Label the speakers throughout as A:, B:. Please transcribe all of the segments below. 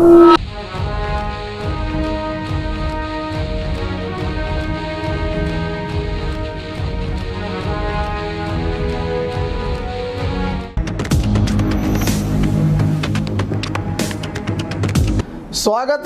A: स्वागत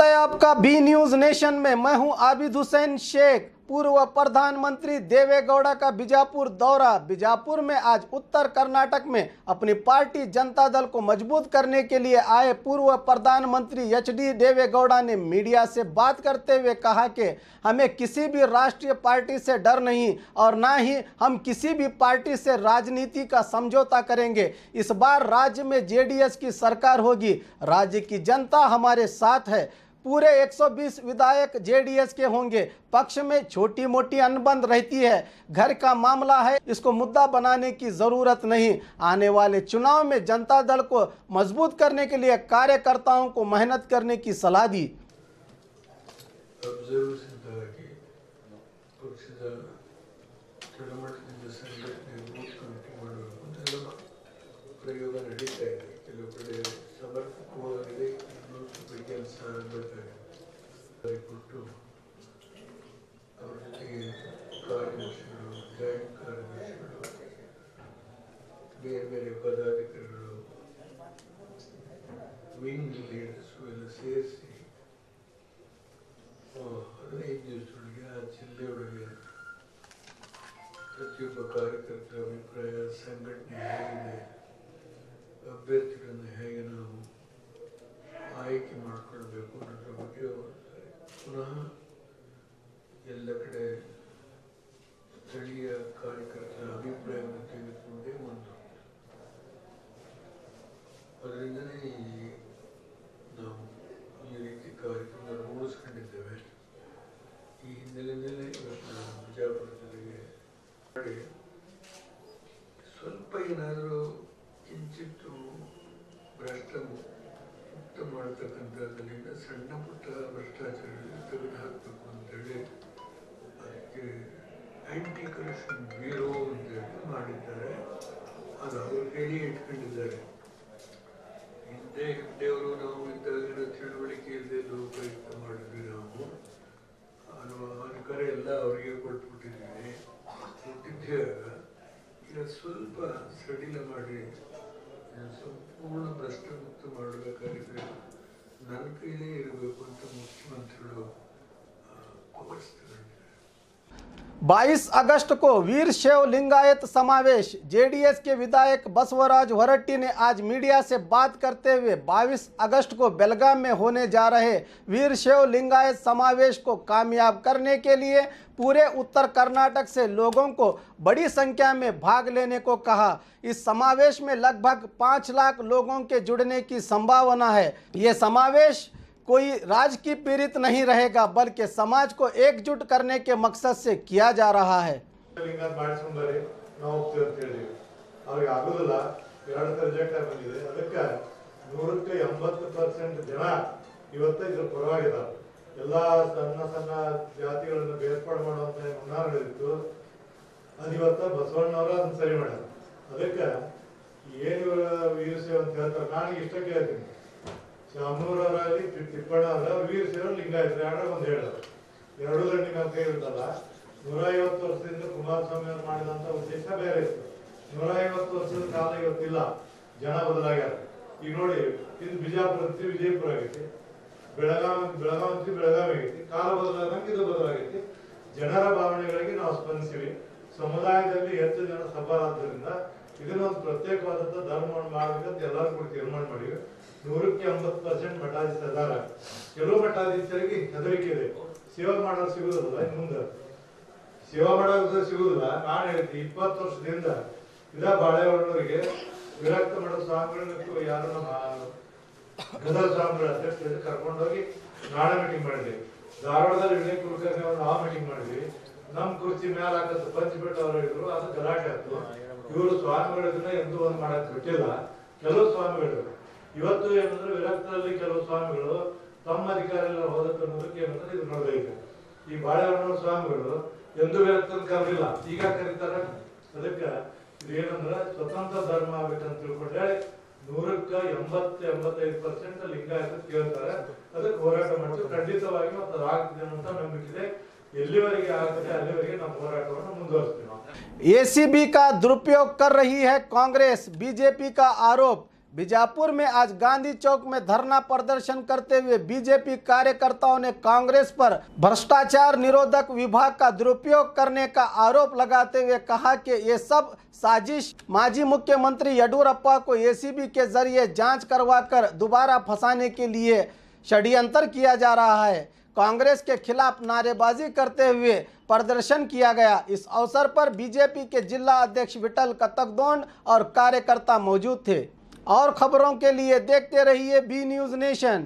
A: है आपका बी न्यूज नेशन में। मैं हूं आबिद हुसैन शेख। पूर्व प्रधानमंत्री देवेगौड़ा का बीजापुर दौरा। बीजापुर में आज उत्तर कर्नाटक में अपनी पार्टी जनता दल को मजबूत करने के लिए आए पूर्व प्रधानमंत्री एचडी देवेगौड़ा ने मीडिया से बात करते हुए कहा कि हमें किसी भी राष्ट्रीय पार्टी से डर नहीं और ना ही हम किसी भी पार्टी से राजनीति का समझौता करेंगे। इस बार राज्य में जेडीएस की सरकार होगी। राज्य की जनता हमारे साथ है। पूरे 120 विधायक जेडीएस के होंगे। पक्ष में छोटी मोटी अनबन रहती है। घर का मामला है, इसको मुद्दा बनाने की जरूरत नहीं। आने वाले चुनाव में जनता दल को मजबूत करने के लिए कार्यकर्ताओं को मेहनत करने की सलाह दी।
B: ಬೇರೆ ಬೇರೆ ಪದಾಧಿಕಾರಿಗಳು ವಿಂಗ್ ಲೀಡರ್ಸ್ ಎಲ್ಲ ಸೇರಿಸಿ 15 ದಿವಸದೊಳಗೆ ಆ ಜಿಲ್ಲೆಯೊಳಗೆ ಪ್ರತಿಯೊಬ್ಬ ಕಾರ್ಯಕರ್ತರ ಅಭಿಪ್ರಾಯ, ಸಂಘಟನೆ ಹೇಗಿದೆ, ಅಭ್ಯರ್ಥಿಗಳನ್ನು ಹೇಗೆ ನಾವು ಆಯ್ಕೆ ಮಾಡಿಕೊಳ್ಬೇಕು ಅನ್ನೋದ್ರ ಬಗ್ಗೆ ಪುನಃ ಎಲ್ಲ ಕಡೆ ಸ್ಥಳೀಯ ಕಾರ್ಯಕರ್ತರ ಅಭಿಪ್ರಾಯವನ್ನು ತೆಗೆದುಕೊಂಡೇ ಒಂದು. ಅದರಿಂದನೇ ನಾವು ಈ ರೀತಿ ಕಾರ್ಯಕ್ರಮ ರೂಢಿಸ್ಕೊಂಡಿದ್ದೇವೆ. ಈ ಹಿನ್ನೆಲೆಯಲ್ಲೇ ಇವತ್ತು ನಾವು ಬಿಜಾಪುರ ಜಿಲ್ಲೆಗೆ ಮಾಡಿ ಸ್ವಲ್ಪ ಏನಾದರೂ ಕಿಂಚಿತ್ತು ಮುಕ್ತ ಮಾಡತಕ್ಕಂಥದ್ರಿಂದ ಸಣ್ಣ ಪುಟ್ಟ ಭ್ರಷ್ಟಾಚಾರಗಳನ್ನು ತೆಗೆದು ಹಾಕಬೇಕು ಅಂತೇಳಿ ಅದಕ್ಕೆ ಆಂಟಿ ಕರಪ್ಷನ್ ಬ್ಯೂರೋ ಅಂತೇಳಿ ಮಾಡಿದ್ದಾರೆ. ಅದು ಅವರು ಹೇಳಿ ಇಟ್ಕೊಂಡಿದ್ದಾರೆ. ಹಿಂದೆ ಹಿಂದೆಯವರು ನಾವು ಇದ್ದಾಗ ತಿಳುವಳಿಕೆ ಇಲ್ಲದೆ ಲೋಕಾಯುಕ್ತ ಮಾಡಿದ್ವಿ. ನಾವು ಅಧಿಕಾರ ಎಲ್ಲ ಅವರಿಗೆ ಕೊಟ್ಬಿಟ್ಟಿದ್ದೀವಿ. ಕೊಟ್ಟಿದ್ದಾಗ ಈಗ ಸ್ವಲ್ಪ ಸಡಿಲ ಮಾಡಿ ಸಂಪೂರ್ಣ ಭ್ರಷ್ಟ ಮುಕ್ತ ಮಾಡಬೇಕಾಗಿದ್ರೆ ನನ್ನ ಕೈಲೇ ಇರಬೇಕು ಅಂತ ಮುಖ್ಯಮಂತ್ರಿಗಳು ಪವರ್ಸ್ ತಗೊಂಡಿದ್ದಾರೆ.
A: 22 अगस्त को वीर शैव लिंगायत समावेश। जेडीएस के विधायक बसवराज होरट्टी ने आज मीडिया से बात करते हुए 22 अगस्त को बेलगाम में होने जा रहे वीर शैव लिंगायत समावेश को कामयाब करने के लिए पूरे उत्तर कर्नाटक से लोगों को बड़ी संख्या में भाग लेने को कहा। इस समावेश में लगभग 5 लाख लोगों के जुड़ने की संभावना है। ये समावेश कोई राजकीय पीड़ित नहीं रहेगा बल्कि समाज को एकजुट करने के मकसद से किया जा रहा है।
C: ಶಾಮನೂರವರಲ್ಲಿ ತಿಪ್ಪಣ್ಣವರ ವೀರ ಶೈವ ಲಿಂಗಾಯತರು ಎರಡು ಒಂದು ಹೇಳೋದು. ಎರಡೂ ದಂಡಿ ನಮ್ಮ ಕೈ ಇರುತ್ತಲ್ಲ. 150 ವರ್ಷದಿಂದ ಕುಮಾರಸ್ವಾಮಿ ಅವರು ಮಾಡಿದಂಥ ಉದ್ದೇಶ ಬೇರೆ ಇತ್ತು. 150 ವರ್ಷದ ಕಾಲ ಇವತ್ತಿಲ್ಲ. ಜನ ಬದಲಾಗ್ಯಾರ. ಈಗ ನೋಡಿ, ಇದು ಬಿಜಾಪುರ ಅಂತೀವಿ, ವಿಜಯಪುರ ಆಗೈತಿ. ಬೆಳಗಾವಿ ಅಂತೀವಿ, ಬೆಳಗಾವಿ ಆಗೈತಿ. ಕಾಲ ಬದಲಾದಂಗೆ ಇದು ಬದಲಾಗೈತಿ. ಜನರ ಭಾವನೆಗಳಿಗೆ ನಾವು ಸ್ಪಂದಿಸಿವಿ. ಸಮುದಾಯದಲ್ಲಿ ಹೆಚ್ಚು ಜನ ಸಬಲರಾದ್ದರಿಂದ ಇದನ್ನೊಂದು ಪ್ರತ್ಯೇಕವಾದಂಥ ಧರ್ಮವನ್ನು ಮಾಡಬೇಕಂತ ಎಲ್ಲರೂ ಕೂಡ ತೀರ್ಮಾನ ಮಾಡಿವಿ. 100% ಮಠಾಧೀಶರು ಅದಾರ. ಕೆಲವು ಮಠಾಧೀಶರಿಗೆ ಹೆದರಿಕೆ ಇದೆ. ಸೇವಾ ಮಾಡೋದು ಸಿಗುದಿಲ್ಲ. ಮುಂದೆ ಸೇವಾ ಮಾಡೋದು ಸಿಗುದಿಲ್ಲ. ನಾನು ಹೇಳ್ತೀನಿ, 20 ವರ್ಷದಿಂದ ಇದ ಬಾಳೆಹೊನ್ನೂರಿಗೆ ವಿರಕ್ತ ಮಾಡೋ ಸ್ವಾಮಿಗಳು ಯಾರು ನಮ್ಮ ಗದಗ ಸ್ವಾಮಿಗಳ ಅಧ್ಯಕ್ಷರು ಕರ್ಕೊಂಡೋಗಿ ನಾಳೆ ಮೀಟಿಂಗ್ ಮಾಡಿದ್ವಿ. ಧಾರವಾಡದಲ್ಲಿ ವಿನಯ್ ಕುಲಕರ್ಣಿ ಅವರು ನಾವು ಮೀಟಿಂಗ್ ಮಾಡಿದ್ವಿ. ನಮ್ ಕುರ್ಚಿ ಮೇಲೆ ಹಾಕತ್ತು ಪಂಚ್ಬಿಟ್ಟು ಅವರು ಹೇಳಿದ್ರು. ಅದು ಗಲಾಟೆ ಆಯ್ತು. ಇವರು ಸ್ವಾಮಿಗಳನ್ನ ಎಂದೂ ಒಂದು ಮಾಡಕ್ ಬಿಟ್ಟಿಲ್ಲ. ಕೆಲವು ಸ್ವಾಮಿಗಳು ಇವತ್ತು ಏನಂದ್ರೆ ವಿರಕ್ತದಲ್ಲಿ ಕೆಲವು ಸ್ವಾಮಿಗಳು ತಮ್ಮ ಅಧಿಕಾರ ಎಲ್ಲ ಹೋದಕ್ಕೆ ಅನ್ನೋದಕ್ಕೆ ಏನಂದ್ರೆ ಇದು ನಡೆದೈತೆ. ಈ ಬಾಳೆಹೊನ್ನೂರು ಸ್ವಾಮಿಗಳು ಎಂದೂ ವಿರಕ್ತನ ಕರೆದಿಲ್ಲ, ಈಗ ಕರೀತಾರ. ಅದಕ್ಕೆ ಇದೇನಂದ್ರೆ ಸ್ವತಂತ್ರ ಧರ್ಮ ಆಗ್ಬೇಕಂತ ತಿಳ್ಕೊಂಡೆ 100ಕ್ಕೆ 80-85% ಲಿಂಗಾಯತ ಕೇಳ್ತಾರೆ. ಅದಕ್ಕೆ ಹೋರಾಟ ಮಾಡ್ತೀವಿ. ಖಂಡಿತವಾಗಿ ಮತ್ತು ಆಗ್ತದೆ ಅಂತ ನಂಬಿಕೆ ಇದೆ. ಎಲ್ಲಿವರೆಗೆ ಆಗ್ತದೆ ಅಲ್ಲಿವರೆಗೆ ನಮ್ಮ ಹೋರಾಟವನ್ನು ಮುಂದುವರಿಸ್ತೀವಿ ನಾವು.
A: एसीबी का दुरुपयोग कर रही है कांग्रेस, बीजेपी का आरोप। बीजापुर में आज गांधी चौक में धरना प्रदर्शन करते हुए बीजेपी कार्यकर्ताओं ने कांग्रेस पर भ्रष्टाचार निरोधक विभाग का दुरुपयोग करने का आरोप लगाते हुए कहा कि ये सब साजिश माजी मुख्यमंत्री येडियुरप्पा को एसीबी के जरिए जांच करवाकर दोबारा फंसाने के लिए षड्यंत्र किया जा रहा है। कांग्रेस के खिलाफ नारेबाजी करते हुए प्रदर्शन किया गया। इस अवसर पर बीजेपी के जिला अध्यक्ष विठल कतकदोंड और कार्यकर्ता मौजूद थे। और खबरों के लिए देखते रहिए बी न्यूज़ नेशन।